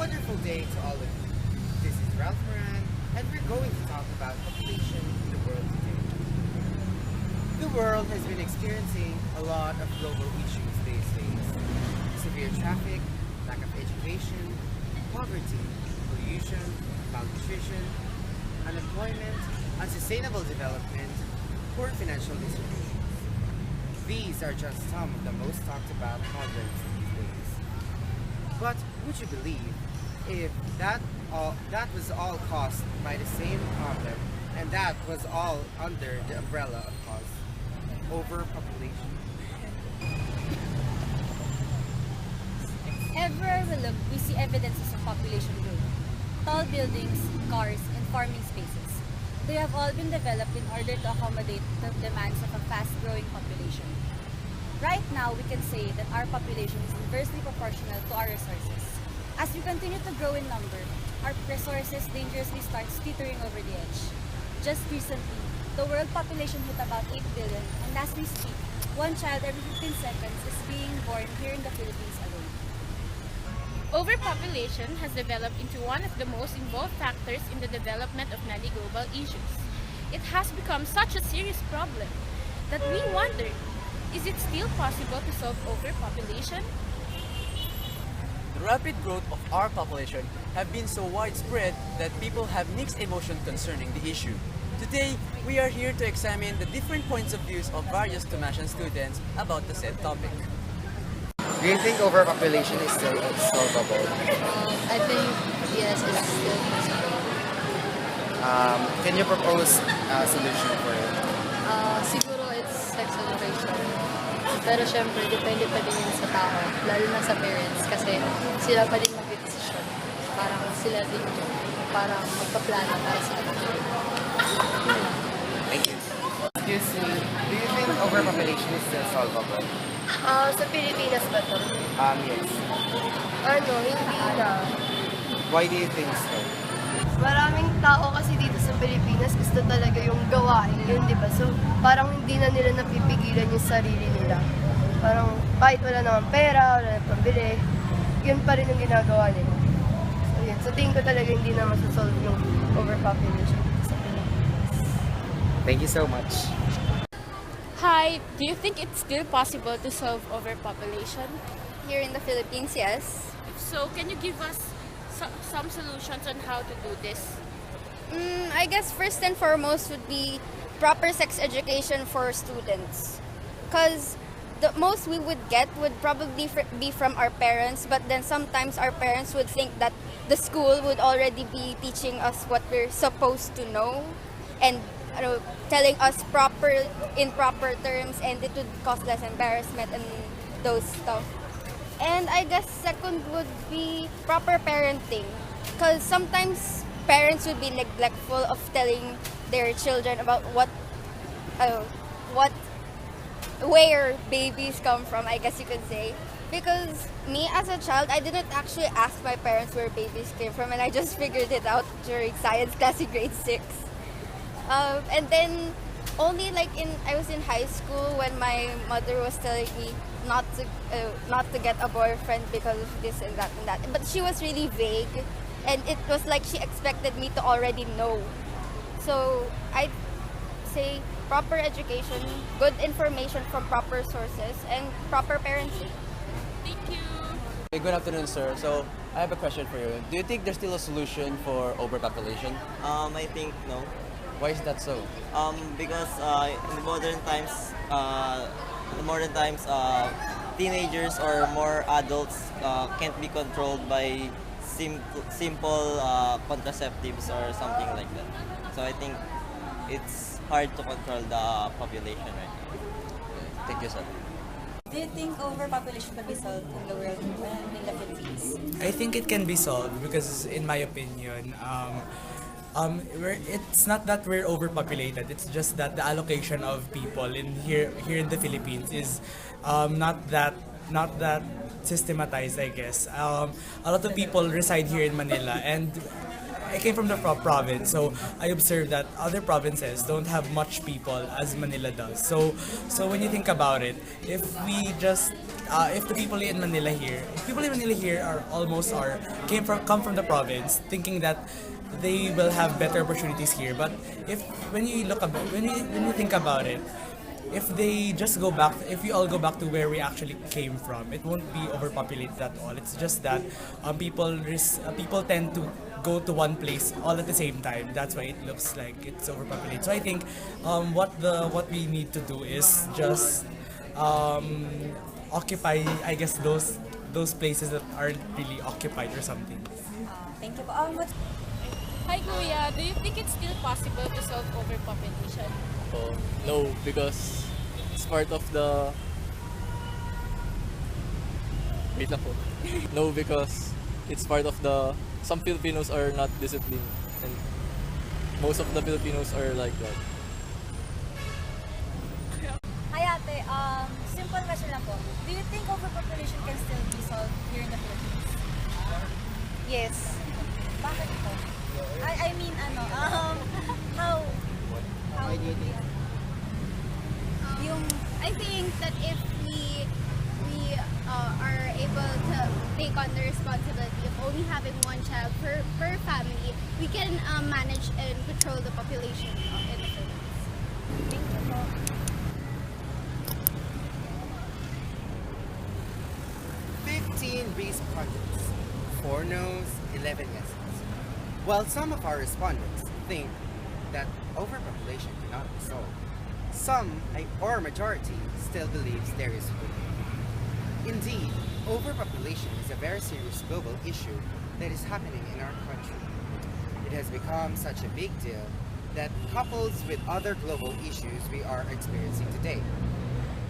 wonderful day to all of you. This is Ralph Moran, and we're going to talk about population in the world today. The world has been experiencing a lot of global issues these days. Severe traffic, lack of education, poverty, pollution, malnutrition, unemployment, unsustainable development, poor financial distribution. These are just some of the most talked about problems these days. But would you believe if that was all caused by the same problem, and that was all under the umbrella of cause, overpopulation? Everywhere we look, we see evidences of population growth. Tall buildings, cars, and farming spaces. They have all been developed in order to accommodate the demands of a fast-growing population. Right now, we can say that our population is inversely proportional to our resources. As we continue to grow in number, our resources dangerously start teetering over the edge. Just recently, the world population hit about 8 billion, and as we speak, one child every 15 seconds is being born here in the Philippines alone. Overpopulation has developed into one of the most involved factors in the development of many global issues. It has become such a serious problem that we wonder, is it still possible to solve overpopulation? The rapid growth of our population have been so widespread that people have mixed emotions concerning the issue. Today, we are here to examine the different points of views of various Thomasian students about the said topic. Do you think overpopulation is still solvable? I think yes, it's still possible. Can you propose a solution for it? Siguro it's sex education. Pero syempre, depende pa din yun sa tao, lalo na sa parents, kasi sila pa din mag-desisyon. Parang sila din parang magpaplano para sa anak. Thank you. Excuse me, do you think overpopulation is still solvable? Sa Pilipinas ba to? Yes. Hindi na. Why do you think so? Maraming tao kasi dito sa Pilipinas gusto talaga yung gawain yun, di ba? So, parang hindi na nila napipigilan yung sarili nila. Parang kahit wala naman pera, wala naman pambili, yun pa rin yung ginagawa nila. So, yun. So, tingin ko talaga hindi na masasolve yung overpopulation sa Pilipinas. Thank you so much. Hi, do you think it's still possible to solve overpopulation? Here in the Philippines, yes. If so, can you give us some solutions on how to do this? I guess first and foremost would be proper sex education for students. Because the most we would get would probably be from our parents, but then sometimes our parents would think that the school would already be teaching us what we're supposed to know and telling us in proper terms, and it would cause less embarrassment and those stuff. And I guess second would be proper parenting, because sometimes parents would be neglectful of telling their children about where babies come from, I guess you could say. Because me as a child, I didn't actually ask my parents where babies came from, and I just figured it out during science class in grade 6. And then only I was in high school when my mother was telling me not to get a boyfriend because of this and that and that. But she was really vague, and it was like she expected me to already know. So I'd say proper education, good information from proper sources, and proper parenting. Thank you. Hey, good afternoon, sir. So, I have a question for you. Do you think there's still a solution for overpopulation? I think no. Why is that so? Because in the modern times, teenagers or more adults can't be controlled by simple contraceptives or something like that. So I think it's hard to control the population right now. Thank you, sir. Do you think overpopulation can be solved in the world and in the Philippines? I think it can be solved because, in my opinion, it's not that we're overpopulated. It's just that the allocation of people here in the Philippines is not that systematized, I guess. A lot of people reside here in Manila, and I came from the province, so I observed that other provinces don't have much people as Manila does. So when you think about it, if we just if the people in Manila here, if people in Manila here are almost are come from the province, thinking that they will have better opportunities here. But if when you look about when you think about it, if they just go back, if we all go back to where we actually came from, it won't be overpopulated at all. It's just that people tend to go to one place all at the same time. That's why it looks like it's overpopulated. So I think what we need to do is just occupy, I guess, those places that aren't really occupied or something. Thank you po. Hi Kuya, do you think it's still possible to solve overpopulation? Oh, no, because it's part of the... Wait lang po. No, because it's part of the... Some Filipinos are not disciplined, and most of the Filipinos are like that. Hi ate, simple question lang po. Do you think overpopulation can still be solved here in the Philippines? Yes. Bakit po? I mean, how would you? I think that if we are able to take on the responsibility of only having one child per family, we can manage and control the population in the Philippines. Thank you po. 15 respondents, 4 no's, 11 yeses. While some of our respondents think that overpopulation cannot be solved, some, or majority, still believes there is hope. Indeed, overpopulation is a very serious global issue that is happening in our country. It has become such a big deal that couples with other global issues we are experiencing today.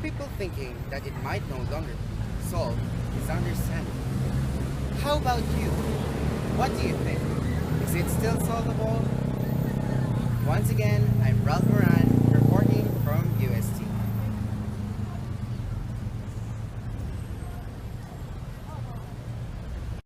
People thinking that it might no longer be solved is understandable. How about you? What do you think? Is it still solvable? Once again, I'm Ralph Moran.